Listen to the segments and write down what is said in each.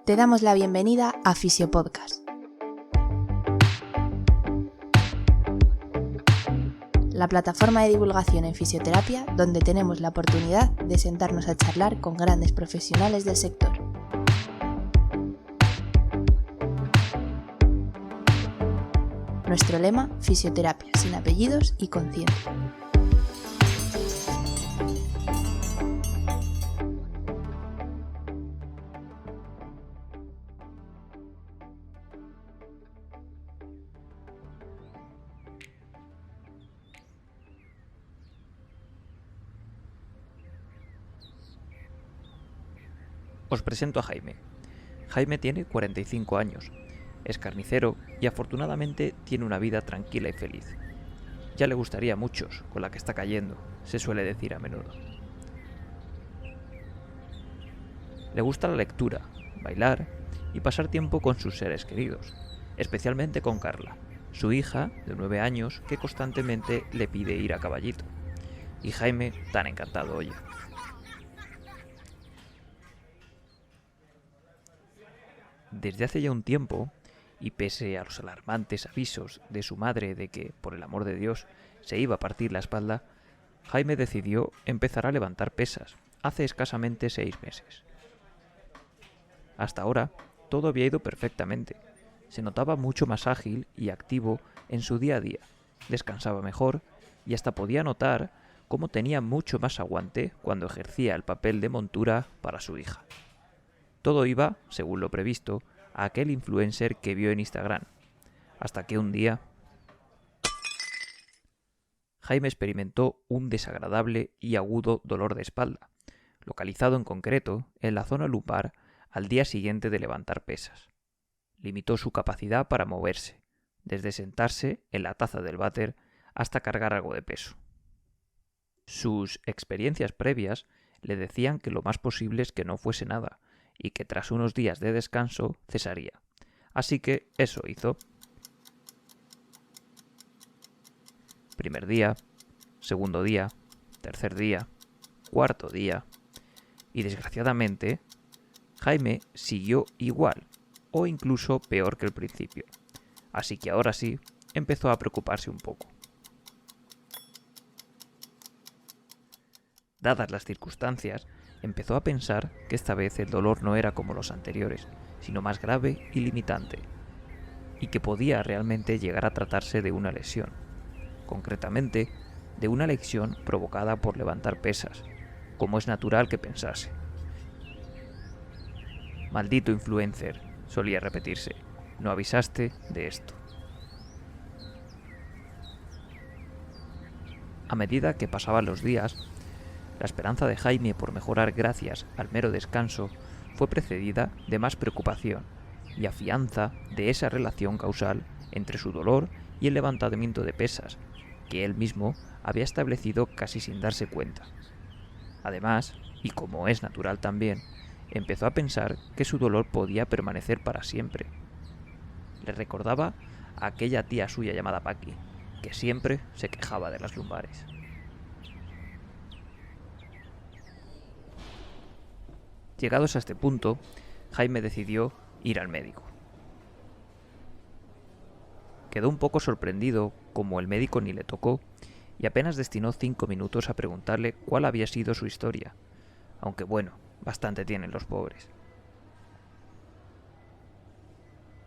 Te damos la bienvenida a Fisiopodcast. La plataforma de divulgación en fisioterapia donde tenemos la oportunidad de sentarnos a charlar con grandes profesionales del sector. Nuestro lema, fisioterapia sin apellidos y conciencia. Os presento a Jaime. Jaime tiene 45 años, es carnicero y afortunadamente tiene una vida tranquila y feliz. Ya le gustaría a muchos con la que está cayendo, se suele decir a menudo. Le gusta la lectura, bailar y pasar tiempo con sus seres queridos, especialmente con Carla, su hija de 9 años que constantemente le pide ir a caballito. Y Jaime tan encantado oye. Desde hace ya un tiempo, y pese a los alarmantes avisos de su madre de que, por el amor de Dios, se iba a partir la espalda, Jaime decidió empezar a levantar pesas hace escasamente 6 meses. Hasta ahora, todo había ido perfectamente. Se notaba mucho más ágil y activo en su día a día, descansaba mejor y hasta podía notar cómo tenía mucho más aguante cuando ejercía el papel de montura para su hija. Todo iba, según lo previsto, a aquel influencer que vio en Instagram, hasta que un día Jaime experimentó un desagradable y agudo dolor de espalda, localizado en concreto en la zona lumbar al día siguiente de levantar pesas. Limitó su capacidad para moverse, desde sentarse en la taza del váter hasta cargar algo de peso. Sus experiencias previas le decían que lo más posible es que no fuese nada, y que tras unos días de descanso cesaría. Así que eso hizo. Primer día, segundo día, tercer día, cuarto día. Y desgraciadamente, Jaime siguió igual, o incluso peor que el principio. Así que ahora sí, empezó a preocuparse un poco. Dadas las circunstancias, empezó a pensar que esta vez el dolor no era como los anteriores, sino más grave y limitante, y que podía realmente llegar a tratarse de una lesión, concretamente de una lesión provocada por levantar pesas, como es natural que pensase. Maldito influencer, solía repetirse, no avisaste de esto. A medida que pasaban los días, la esperanza de Jaime por mejorar gracias al mero descanso fue precedida de más preocupación y afianza de esa relación causal entre su dolor y el levantamiento de pesas, que él mismo había establecido casi sin darse cuenta. Además, y como es natural también, empezó a pensar que su dolor podía permanecer para siempre. Le recordaba a aquella tía suya llamada Paqui, que siempre se quejaba de las lumbares. Llegados a este punto, Jaime decidió ir al médico. Quedó un poco sorprendido, como el médico ni le tocó, y apenas destinó 5 minutos a preguntarle cuál había sido su historia, aunque bueno, bastante tienen los pobres.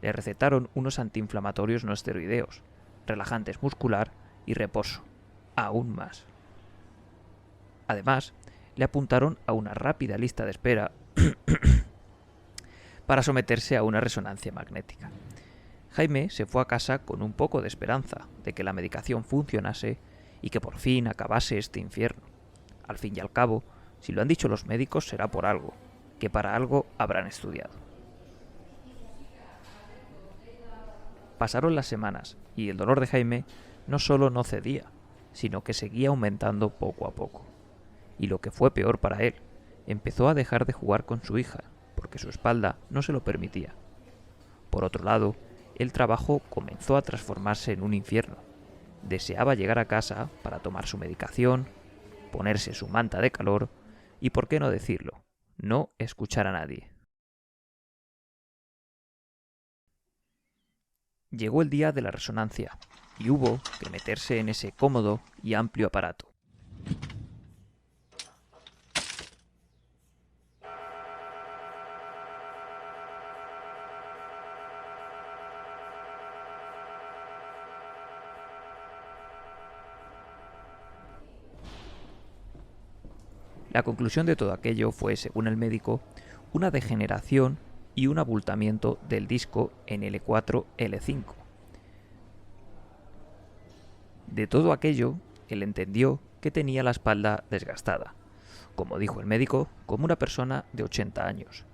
Le recetaron unos antiinflamatorios no esteroideos, relajantes muscular y reposo, aún más. Además, le apuntaron a una rápida lista de espera para someterse a una resonancia magnética. Jaime se fue a casa con un poco de esperanza de que la medicación funcionase y que por fin acabase este infierno. Al fin y al cabo, si lo han dicho los médicos será por algo, que para algo habrán estudiado. Pasaron las semanas y el dolor de Jaime no solo no cedía, sino que seguía aumentando poco a poco. Y lo que fue peor para él, empezó a dejar de jugar con su hija, porque su espalda no se lo permitía. Por otro lado, el trabajo comenzó a transformarse en un infierno. Deseaba llegar a casa para tomar su medicación, ponerse su manta de calor y, por qué no decirlo, no escuchar a nadie. Llegó el día de la resonancia y hubo que meterse en ese cómodo y amplio aparato. La conclusión de todo aquello fue, según el médico, una degeneración y un abultamiento del disco en L4-L5. De todo aquello, él entendió que tenía la espalda desgastada, como dijo el médico, como una persona de 80 años,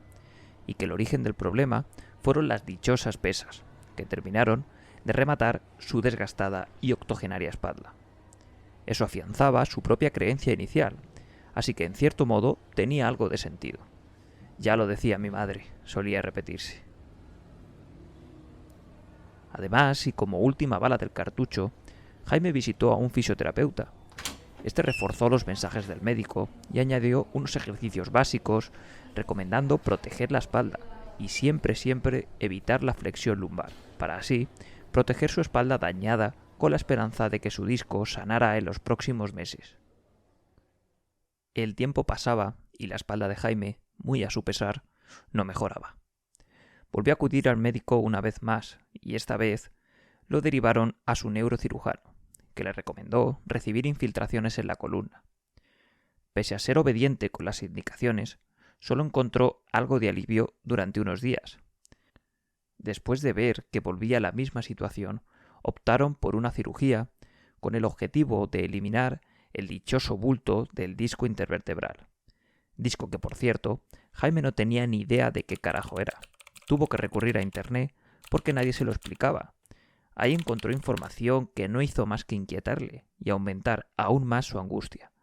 y que el origen del problema fueron las dichosas pesas, que terminaron de rematar su desgastada y octogenaria espalda. Eso afianzaba su propia creencia inicial, así que en cierto modo tenía algo de sentido. Ya lo decía mi madre, solía repetirse. Además, y como última bala del cartucho, Jaime visitó a un fisioterapeuta. Este reforzó los mensajes del médico y añadió unos ejercicios básicos recomendando proteger la espalda y siempre evitar la flexión lumbar, para así proteger su espalda dañada con la esperanza de que su disco sanara en los próximos meses. El tiempo pasaba y la espalda de Jaime, muy a su pesar, no mejoraba. Volvió a acudir al médico una vez más y esta vez lo derivaron a su neurocirujano, que le recomendó recibir infiltraciones en la columna. Pese a ser obediente con las indicaciones, solo encontró algo de alivio durante unos días. Después de ver que volvía a la misma situación, optaron por una cirugía con el objetivo de eliminar el dichoso bulto del disco intervertebral. Disco que, por cierto, Jaime no tenía ni idea de qué carajo era. Tuvo que recurrir a internet porque nadie se lo explicaba. Ahí encontró información que no hizo más que inquietarle y aumentar aún más su angustia,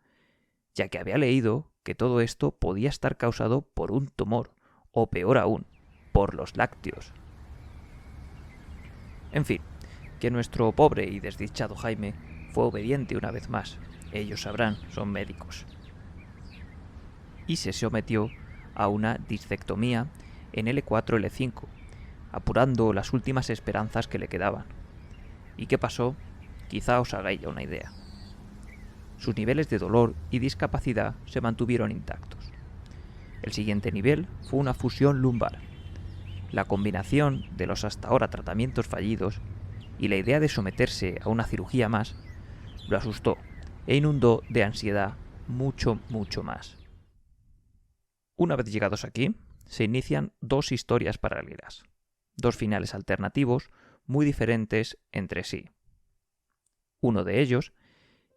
ya que había leído que todo esto podía estar causado por un tumor, o peor aún, por los lácteos. En fin, que nuestro pobre y desdichado Jaime fue obediente una vez más. Ellos sabrán, son médicos. Y se sometió a una discectomía en L4-L5, apurando las últimas esperanzas que le quedaban. ¿Y qué pasó? Quizá os hagáis ya una idea. Sus niveles de dolor y discapacidad se mantuvieron intactos. El siguiente nivel fue una fusión lumbar. La combinación de los hasta ahora tratamientos fallidos y la idea de someterse a una cirugía más lo asustó e inundó de ansiedad mucho más. Una vez llegados aquí, se inician dos historias paralelas, dos finales alternativos muy diferentes entre sí. Uno de ellos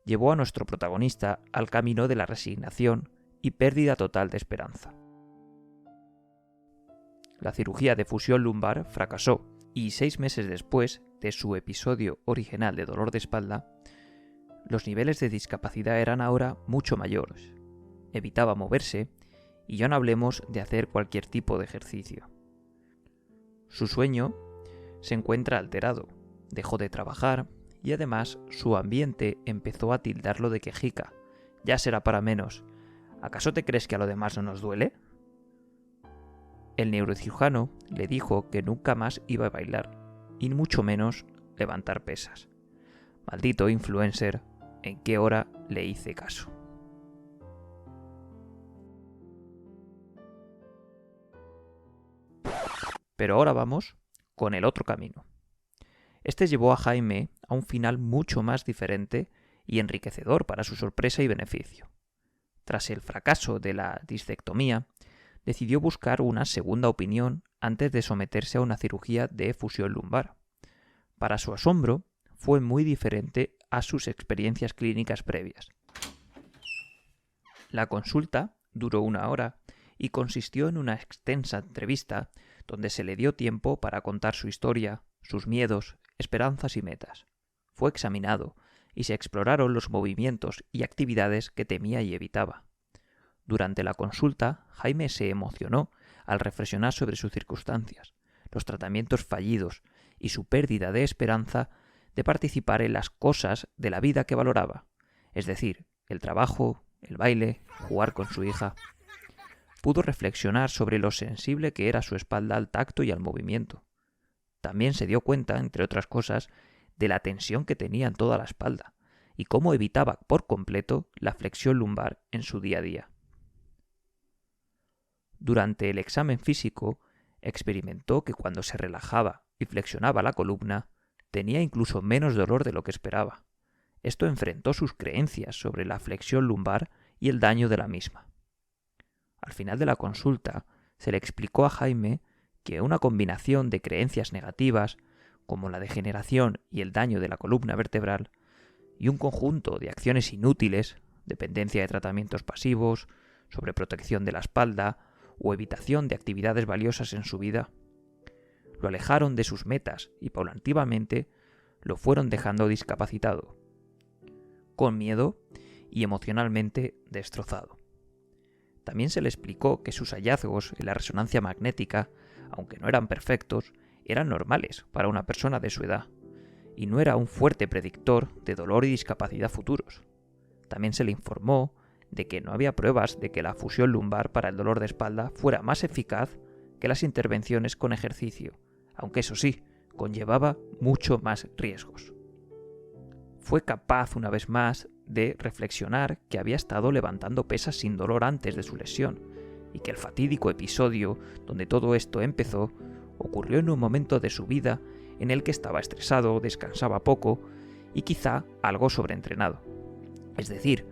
llevó a nuestro protagonista al camino de la resignación y pérdida total de esperanza. La cirugía de fusión lumbar fracasó y 6 meses después de su episodio original de dolor de espalda, los niveles de discapacidad eran ahora mucho mayores. Evitaba moverse y ya no hablemos de hacer cualquier tipo de ejercicio. Su sueño se encuentra alterado, dejó de trabajar y además su ambiente empezó a tildarlo de quejica. Ya será para menos. ¿Acaso te crees que a lo demás no nos duele? El neurocirujano le dijo que nunca más iba a bailar, y mucho menos levantar pesas. Maldito influencer, ¿en qué hora le hice caso? Pero ahora vamos con el otro camino. Este llevó a Jaime a un final mucho más diferente y enriquecedor para su sorpresa y beneficio. Tras el fracaso de la discectomía, decidió buscar una segunda opinión antes de someterse a una cirugía de fusión lumbar. Para su asombro, fue muy diferente a sus experiencias clínicas previas. La consulta duró 1 hora y consistió en una extensa entrevista donde se le dio tiempo para contar su historia, sus miedos, esperanzas y metas. Fue examinado y se exploraron los movimientos y actividades que temía y evitaba. Durante la consulta, Jaime se emocionó al reflexionar sobre sus circunstancias, los tratamientos fallidos y su pérdida de esperanza de participar en las cosas de la vida que valoraba, es decir, el trabajo, el baile, jugar con su hija. Pudo reflexionar sobre lo sensible que era su espalda al tacto y al movimiento. también se dio cuenta, entre otras cosas, de la tensión que tenía en toda la espalda y cómo evitaba por completo la flexión lumbar en su día a día. Durante el examen físico, experimentó que cuando se relajaba y flexionaba la columna, tenía incluso menos dolor de lo que esperaba. Esto enfrentó sus creencias sobre la flexión lumbar y el daño de la misma. Al final de la consulta, se le explicó a Jaime que una combinación de creencias negativas, como la degeneración y el daño de la columna vertebral, y un conjunto de acciones inútiles, dependencia de tratamientos pasivos, sobreprotección de la espalda o evitación de actividades valiosas en su vida, lo alejaron de sus metas y paulatinamente lo fueron dejando discapacitado, con miedo y emocionalmente destrozado. También se le explicó que sus hallazgos en la resonancia magnética, aunque no eran perfectos, eran normales para una persona de su edad, y no era un fuerte predictor de dolor y discapacidad futuros. También se le informó de que no había pruebas de que la fusión lumbar para el dolor de espalda fuera más eficaz que las intervenciones con ejercicio, aunque eso sí, conllevaba mucho más riesgos. Fue capaz una vez más de reflexionar que había estado levantando pesas sin dolor antes de su lesión y que el fatídico episodio donde todo esto empezó ocurrió en un momento de su vida en el que estaba estresado, descansaba poco y quizá algo sobreentrenado. Es decir,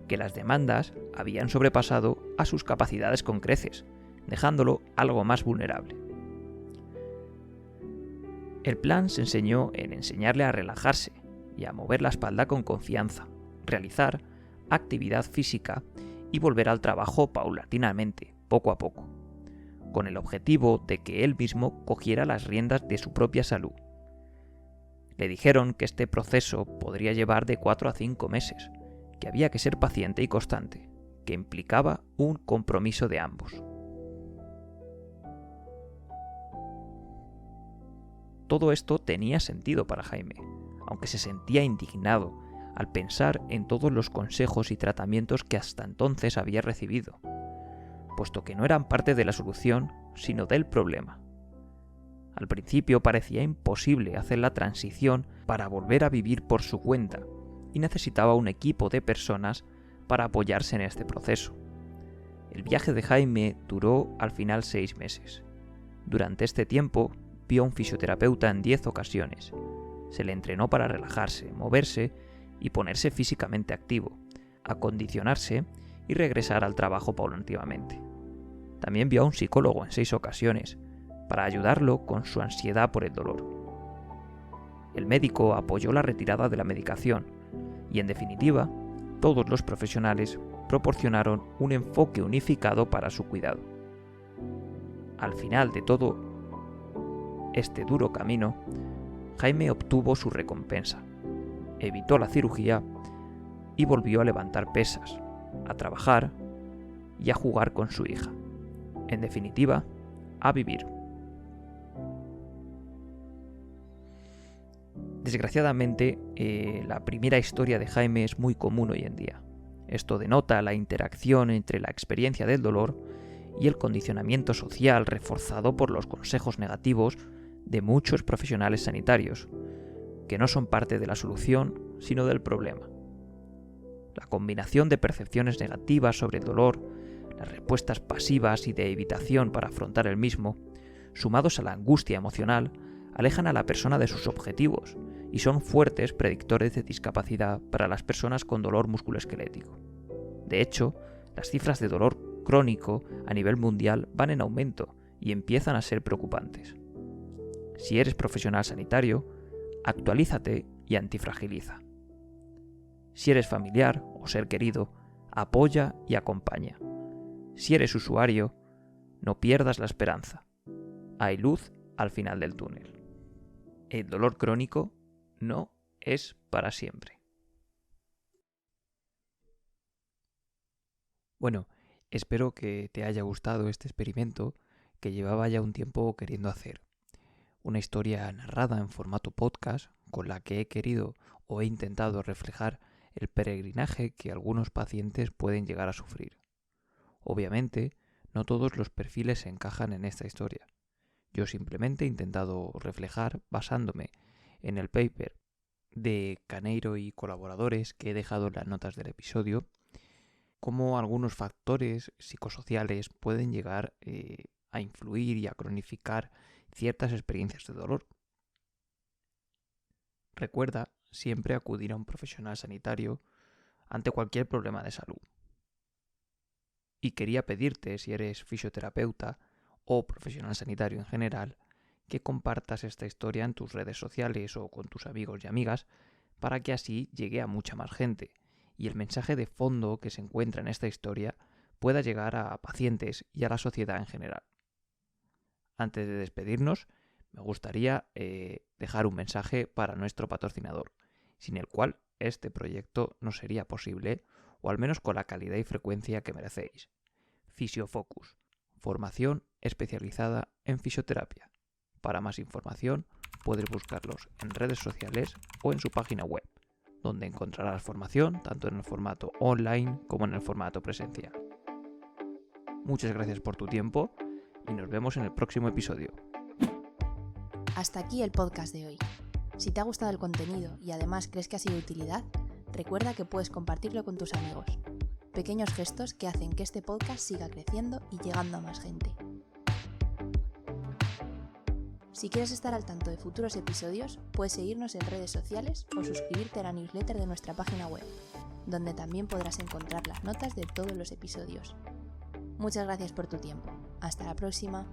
que las demandas habían sobrepasado a sus capacidades con creces, dejándolo algo más vulnerable. El plan se enseñó en enseñarle a relajarse y a mover la espalda con confianza, realizar actividad física y volver al trabajo paulatinamente, poco a poco, con el objetivo de que él mismo cogiera las riendas de su propia salud. Le dijeron que este proceso podría llevar de 4 a 5 meses, que había que ser paciente y constante, que implicaba un compromiso de ambos. Todo esto tenía sentido para Jaime, aunque se sentía indignado al pensar en todos los consejos y tratamientos que hasta entonces había recibido, puesto que no eran parte de la solución, sino del problema. Al principio parecía imposible hacer la transición para volver a vivir por su cuenta, y necesitaba un equipo de personas para apoyarse en este proceso. El viaje de Jaime duró al final 6 meses. Durante este tiempo vio a un fisioterapeuta en 10 ocasiones. Se le entrenó para relajarse, moverse y ponerse físicamente activo, acondicionarse y regresar al trabajo paulatinamente. También vio a un psicólogo en 6 ocasiones para ayudarlo con su ansiedad por el dolor. El médico apoyó la retirada de la medicación y, en definitiva, todos los profesionales proporcionaron un enfoque unificado para su cuidado. Al final de todo este duro camino, Jaime obtuvo su recompensa, evitó la cirugía y volvió a levantar pesas, a trabajar y a jugar con su hija. En definitiva, a vivir. Desgraciadamente, la primera historia de Jaime es muy común hoy en día. Esto denota la interacción entre la experiencia del dolor y el condicionamiento social reforzado por los consejos negativos de muchos profesionales sanitarios, que no son parte de la solución, sino del problema. La combinación de percepciones negativas sobre el dolor, las respuestas pasivas y de evitación para afrontar el mismo, sumados a la angustia emocional, alejan a la persona de sus objetivos y son fuertes predictores de discapacidad para las personas con dolor musculoesquelético. De hecho, las cifras de dolor crónico a nivel mundial van en aumento y empiezan a ser preocupantes. Si eres profesional sanitario, actualízate y antifragiliza. Si eres familiar o ser querido, apoya y acompaña. Si eres usuario, no pierdas la esperanza. Hay luz al final del túnel. El dolor crónico no es para siempre. Bueno, espero que te haya gustado este experimento que llevaba ya un tiempo queriendo hacer. Una historia narrada en formato podcast con la que he querido o he intentado reflejar el peregrinaje que algunos pacientes pueden llegar a sufrir. Obviamente, no todos los perfiles se encajan en esta historia. Yo simplemente he intentado reflejar, basándome en el paper de Caneiro y colaboradores que he dejado en las notas del episodio, cómo algunos factores psicosociales pueden llegar a influir y a cronificar ciertas experiencias de dolor. Recuerda siempre acudir a un profesional sanitario ante cualquier problema de salud. Y quería pedirte, si eres fisioterapeuta o profesional sanitario en general, que compartas esta historia en tus redes sociales o con tus amigos y amigas para que así llegue a mucha más gente y el mensaje de fondo que se encuentra en esta historia pueda llegar a pacientes y a la sociedad en general. Antes de despedirnos, me gustaría dejar un mensaje para nuestro patrocinador, sin el cual este proyecto no sería posible, o al menos con la calidad y frecuencia que merecéis. Fisiofocus, formación especializada en fisioterapia. Para más información, puedes buscarlos en redes sociales o en su página web, donde encontrarás formación tanto en el formato online como en el formato presencial. Muchas gracias por tu tiempo y nos vemos en el próximo episodio. Hasta aquí el podcast de hoy. Si te ha gustado el contenido y además crees que ha sido de utilidad, recuerda que puedes compartirlo con tus amigos. Pequeños gestos que hacen que este podcast siga creciendo y llegando a más gente. Si quieres estar al tanto de futuros episodios, puedes seguirnos en redes sociales o suscribirte a la newsletter de nuestra página web, donde también podrás encontrar las notas de todos los episodios. Muchas gracias por tu tiempo. Hasta la próxima.